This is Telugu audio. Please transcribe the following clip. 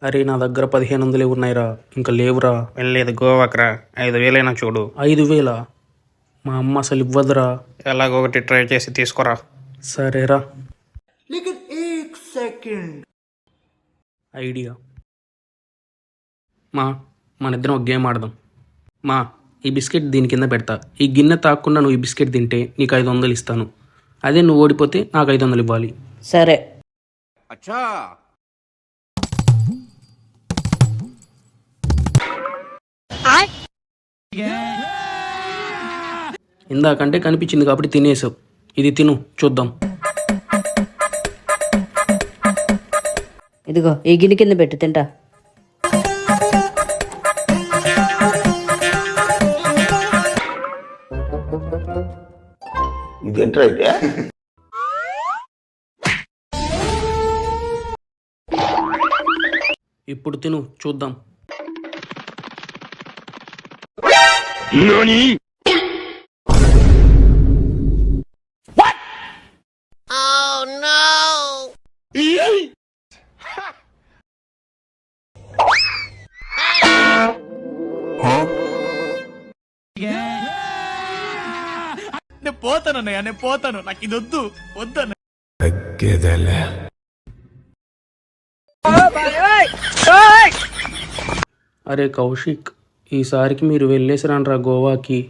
అరే నా దగ్గర 1500 ఉన్నాయిరా, ఇంకా లేవురా. వెళ్ళేది గోవాకరా, 5,000 చూడు. 5000? మా అమ్మ అసలు ఇవ్వదురా. ఎలాగొకటి ట్రై చేసి తీసుకురా. సరేరా. ఐడియా. మా మనిద్దరం ఒక గేమ్ ఆడదాం. మా ఈ బిస్కెట్ దీని కింద పెడతా, ఈ గిన్నె తాకుండా నువ్వు ఈ బిస్కెట్ తింటే నీకు 500 ఇస్తాను. అదే నువ్వు ఓడిపోతే నాకు 500 ఇవ్వాలి. సరే. ఇందాకంటే కనిపించింది కాబట్టి తినేసావు. ఇది తిను చూద్దాం. ఇదిగో ఈ గిన్నె కింద పెట్టు, తింటా. ఇదేంట్రా అయితే? ఇప్పుడు తిను చూద్దాం. నేను పోతానన్నయ్య, నేను పోతాను. నాకు ఇది వద్దు వద్దన్న. అరే కౌశిక్, ఈసారికి మీరు వెళ్ళేసి రండ్రా గోవాకి.